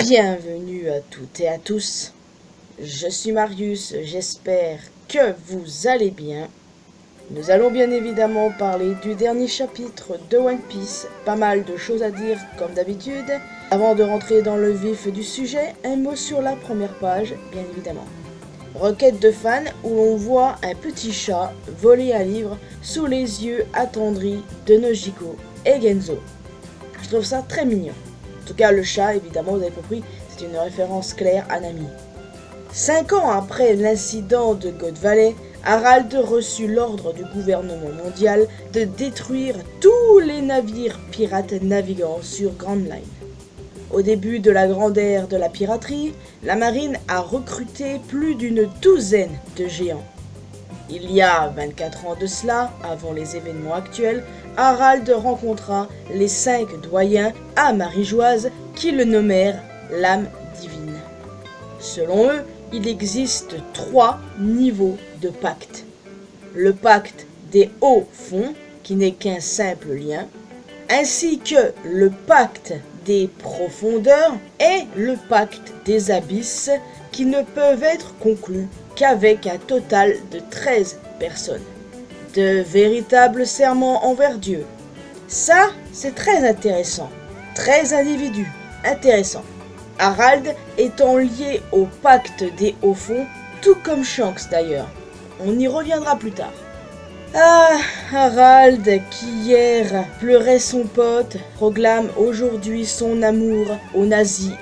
Bienvenue à toutes et à tous, je suis Marius, j'espère que vous allez bien. Nous allons bien évidemment parler du dernier chapitre de One Piece, pas mal de choses à dire comme d'habitude. Avant de rentrer dans le vif du sujet, un mot sur la première page, bien évidemment. Requête de fans où l'on voit un petit chat voler un livre sous les yeux attendris de Nojiko et Genzo. Je trouve ça très mignon. En tout cas, le chat, évidemment, vous avez compris, c'est une référence claire à Nami. 5 ans après l'incident de God Valley, Harald reçut l'ordre du gouvernement mondial de détruire tous les navires pirates naviguant sur Grand Line. Au début de la grande ère de la piraterie, la marine a recruté plus d'une douzaine de géants. Il y a 24 ans de cela, avant les événements actuels, Harald rencontra les 5 doyens à Marie-Joise qui le nommèrent l'âme divine. Selon eux, il existe 3 niveaux de pacte. Le pacte des hauts fonds, qui n'est qu'un simple lien, ainsi que le pacte des profondeurs et le pacte des abysses, qui ne peuvent être conclus qu'avec un total de 13 personnes. De véritables serments envers Dieu. Ça, c'est très intéressant. 13 individus, intéressant. Harald étant lié au pacte des hauts fonds, tout comme Shanks d'ailleurs. On y reviendra plus tard. Ah, Harald, qui hier pleurait son pote, proclame aujourd'hui son amour aux nazis.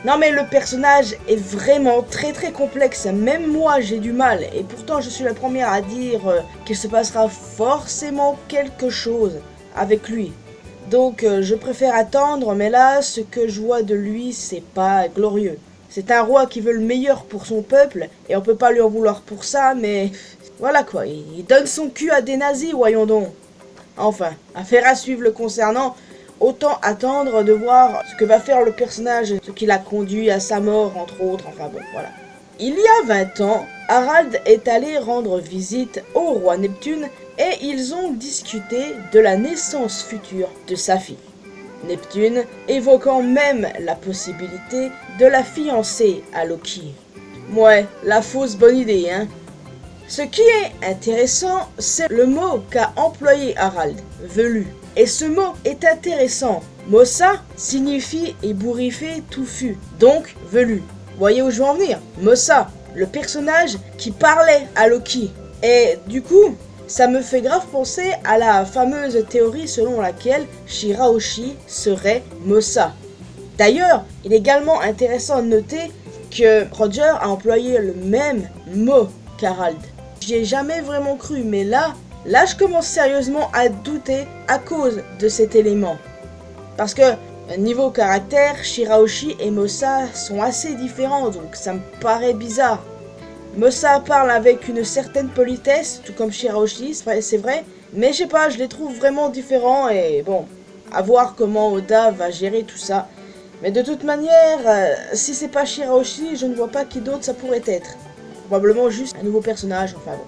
Non mais le personnage est vraiment très complexe, même moi j'ai du mal, et pourtant je suis la première à dire qu'il se passera forcément quelque chose avec lui. Donc je préfère attendre, mais là ce que je vois de lui c'est pas glorieux. C'est un roi qui veut le meilleur pour son peuple, et on peut pas lui en vouloir pour ça, mais voilà quoi, il donne son cul à des nazis, voyons donc. Enfin, affaire à suivre le concernant. Autant attendre de voir ce que va faire le personnage, ce qui l'a conduit à sa mort, entre autres, enfin bon, voilà. Il y a 20 ans, Harald est allé rendre visite au roi Neptune et ils ont discuté de la naissance future de sa fille. Neptune évoquant même la possibilité de la fiancer à Loki. Ouais, la fausse bonne idée, hein. Ce qui est intéressant, c'est le mot qu'a employé Harald, velu. Et ce mot est intéressant. Mossa signifie ébouriffé, touffu, donc velu. Voyez où je veux en venir? Mossa, le personnage qui parlait à Loki. Et du coup, ça me fait grave penser à la fameuse théorie selon laquelle Shirahoshi serait Mossa. D'ailleurs, il est également intéressant de noter que Roger a employé le même mot qu'Harald. J'y ai jamais vraiment cru, mais là je commence sérieusement à douter à cause de cet élément. Parce que, niveau caractère, Shirahoshi et Mossa sont assez différents, donc ça me paraît bizarre. Mossa parle avec une certaine politesse, tout comme Shirahoshi, c'est vrai, mais je sais pas, je les trouve vraiment différents, et bon, à voir comment Oda va gérer tout ça. Mais de toute manière, si c'est pas Shirahoshi, je ne vois pas qui d'autre ça pourrait être. Probablement juste un nouveau personnage, enfin bon.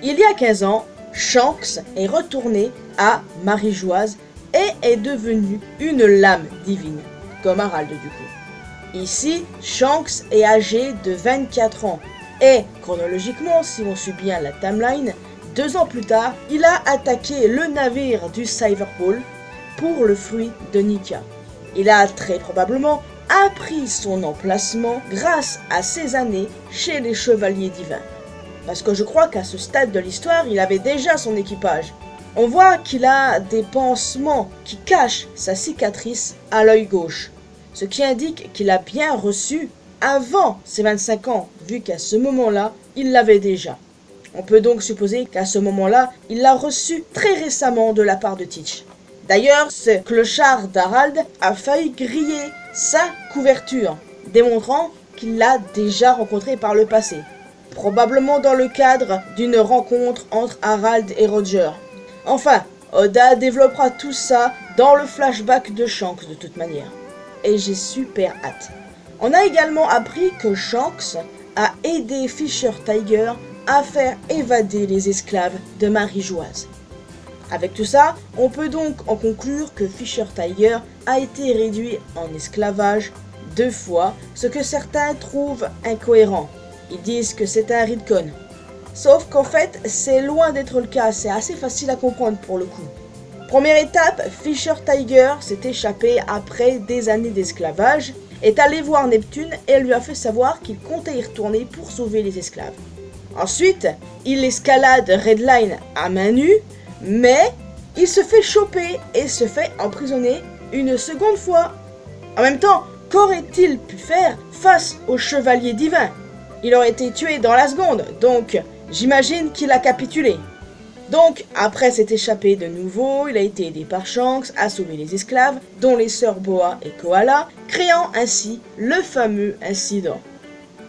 Il y a 15 ans, Shanks est retourné à Marie-Joise et est devenu une lame divine, comme Harald du coup. Ici, Shanks est âgé de 24 ans et, chronologiquement, si on suit bien la timeline, 2 ans plus tard, il a attaqué le navire du Cyberpole pour le fruit de Nika. Il a très probablement appris son emplacement grâce à ses années chez les Chevaliers Divins. Parce que je crois qu'à ce stade de l'histoire, il avait déjà son équipage. On voit qu'il a des pansements qui cachent sa cicatrice à l'œil gauche. Ce qui indique qu'il a bien reçu avant ses 25 ans, vu qu'à ce moment-là, il l'avait déjà. On peut donc supposer qu'à ce moment-là, il l'a reçu très récemment de la part de Teach. D'ailleurs, ce clochard d'Harald a failli griller sa couverture, démontrant qu'il l'a déjà rencontré par le passé. Probablement dans le cadre d'une rencontre entre Harald et Roger. Enfin, Oda développera tout ça dans le flashback de Shanks de toute manière. Et j'ai super hâte. On a également appris que Shanks a aidé Fisher Tiger à faire évader les esclaves de Marie-Joise. Avec tout ça, on peut donc en conclure que Fisher Tiger a été réduit en esclavage 2 fois, ce que certains trouvent incohérent. Ils disent que c'est un retcon. Sauf qu'en fait, c'est loin d'être le cas, c'est assez facile à comprendre pour le coup. Première étape, Fisher Tiger s'est échappé après des années d'esclavage, est allé voir Neptune et lui a fait savoir qu'il comptait y retourner pour sauver les esclaves. Ensuite, il escalade Redline à main nue, mais il se fait choper et se fait emprisonner une seconde fois. En même temps, qu'aurait-il pu faire face au chevalier divin? Il aurait été tué dans la seconde, donc j'imagine qu'il a capitulé. Donc, après s'être échappé de nouveau, il a été aidé par Shanks à sauver les esclaves, dont les sœurs Boa et Koala, créant ainsi le fameux incident.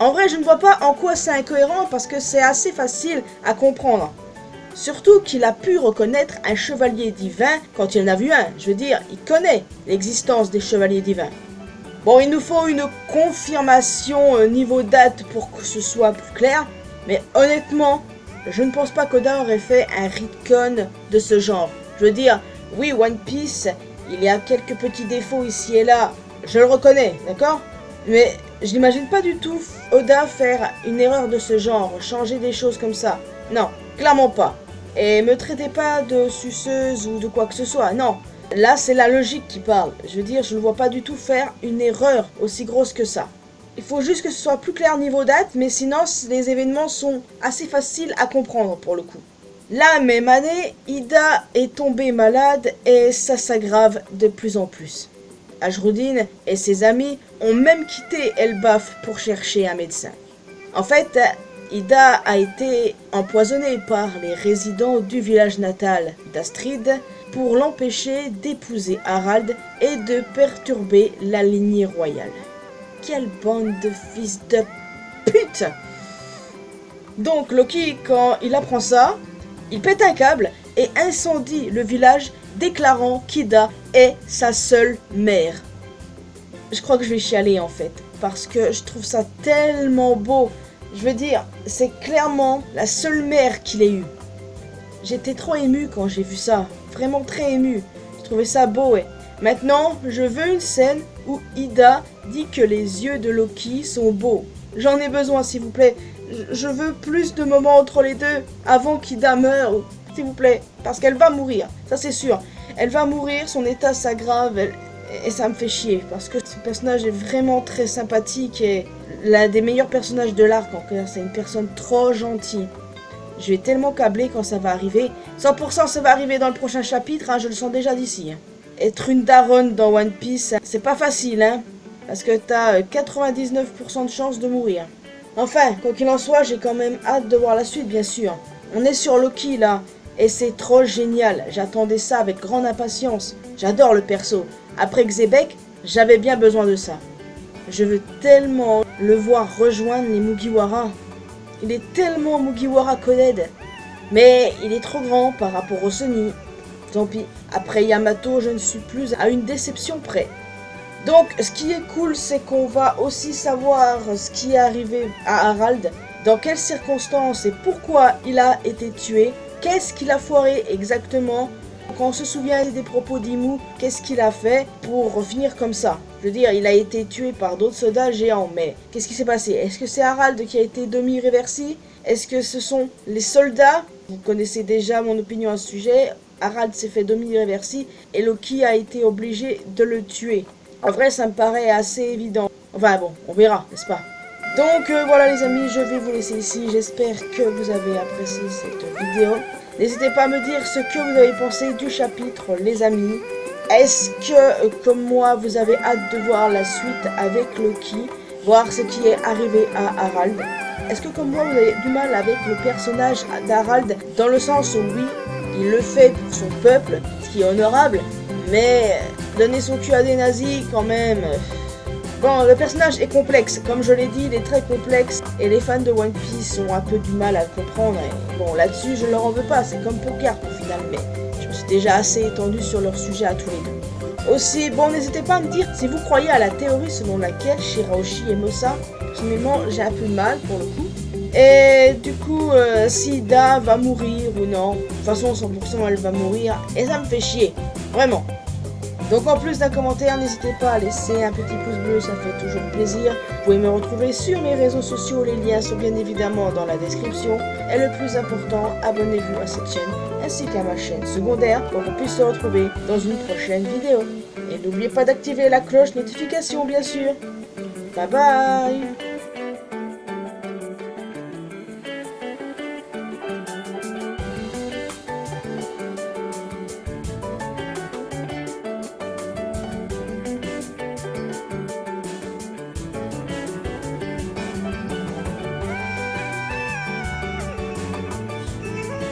En vrai, je ne vois pas en quoi c'est incohérent parce que c'est assez facile à comprendre. Surtout qu'il a pu reconnaître un chevalier divin quand il en a vu un. Je veux dire, il connaît l'existence des chevaliers divins. Bon, il nous faut une confirmation niveau date pour que ce soit plus clair, mais honnêtement, je ne pense pas qu'Oda aurait fait un retcon de ce genre. Je veux dire, oui, One Piece, il y a quelques petits défauts ici et là, je le reconnais, d'accord? Mais je n'imagine pas du tout Oda faire une erreur de ce genre, changer des choses comme ça. Non, clairement pas. Et me traitez pas de suceuse ou de quoi que ce soit, non. Là, c'est la logique qui parle. Je veux dire, je ne vois pas du tout faire une erreur aussi grosse que ça. Il faut juste que ce soit plus clair niveau date, mais sinon, les événements sont assez faciles à comprendre pour le coup. La même année, Ida est tombée malade et ça s'aggrave de plus en plus. Ajrudin et ses amis ont même quitté Elbaf pour chercher un médecin. En fait, Ida a été empoisonnée par les résidents du village natal d'Astrid pour l'empêcher d'épouser Harald et de perturber la lignée royale. Quelle bande de fils de pute! Donc Loki, quand il apprend ça, il pète un câble et incendie le village, déclarant qu'Ida est sa seule mère. Je crois que je vais chialer en fait, parce que je trouve ça tellement beau. Je veux dire, c'est clairement la seule mère qu'il ait eue. J'étais trop émue quand j'ai vu ça, vraiment très émue. Je trouvais ça beau et maintenant, je veux une scène où Ida dit que les yeux de Loki sont beaux. J'en ai besoin, s'il vous plaît. Je veux plus de moments entre les deux avant qu'Ida meure, s'il vous plaît. Parce qu'elle va mourir, ça c'est sûr. Elle va mourir, son état s'aggrave et ça me fait chier. Parce que ce personnage est vraiment très sympathique et l'un des meilleurs personnages de l'arc encore. C'est une personne trop gentille. Je vais tellement câbler quand ça va arriver. 100% ça va arriver dans le prochain chapitre, hein, je le sens déjà d'ici. Être une daronne dans One Piece, c'est pas facile, hein. Parce que t'as 99% de chance de mourir. Enfin, quoi qu'il en soit, j'ai quand même hâte de voir la suite, bien sûr. On est sur Loki, là. Et c'est trop génial. J'attendais ça avec grande impatience. J'adore le perso. Après Xebec, j'avais bien besoin de ça. Je veux tellement le voir rejoindre les Mugiwara. Il est tellement Mugiwara coded. Mais il est trop grand par rapport au Sunny. Tant pis, après Yamato, je ne suis plus à une déception près. Donc, ce qui est cool, c'est qu'on va aussi savoir ce qui est arrivé à Harald, dans quelles circonstances et pourquoi il a été tué, qu'est-ce qu'il a foiré exactement. Quand on se souvient des propos d'Imu, qu'est-ce qu'il a fait pour finir comme ça? Je veux dire, il a été tué par d'autres soldats géants, mais qu'est-ce qui s'est passé? Est-ce que c'est Harald qui a été demi-réversi? Est-ce que ce sont les soldats? Vous connaissez déjà mon opinion à ce sujet. Harald s'est fait demi-réversi et Loki a été obligé de le tuer. En vrai, ça me paraît assez évident. Enfin bon, on verra, n'est-ce pas? Donc voilà les amis, je vais vous laisser ici. J'espère que vous avez apprécié cette vidéo. N'hésitez pas à me dire ce que vous avez pensé du chapitre, les amis. Est-ce que, comme moi, vous avez hâte de voir la suite avec Loki, voir ce qui est arrivé à Harald? Est-ce que, comme moi, vous avez du mal avec le personnage d'Harald, dans le sens où, oui, il le fait pour son peuple, ce qui est honorable, mais donner son cul à des nazis, quand même... Bon, le personnage est complexe, comme je l'ai dit, il est très complexe, et les fans de One Piece ont un peu du mal à le comprendre, et bon, là-dessus, je leur en veux pas, c'est comme pour Garp au final, mais je me suis déjà assez étendu sur leur sujet à tous les deux. Aussi, bon, n'hésitez pas à me dire si vous croyez à la théorie selon laquelle Shirahoshi et Mosa, personnellement, j'ai un peu de mal pour le coup, et du coup, si Ida va mourir ou non, de toute façon, 100% elle va mourir, et ça me fait chier, vraiment. Donc en plus d'un commentaire, n'hésitez pas à laisser un petit pouce bleu, ça fait toujours plaisir. Vous pouvez me retrouver sur mes réseaux sociaux, les liens sont bien évidemment dans la description. Et le plus important, abonnez-vous à cette chaîne ainsi qu'à ma chaîne secondaire pour qu'on puisse se retrouver dans une prochaine vidéo. Et n'oubliez pas d'activer la cloche notification bien sûr. Bye bye.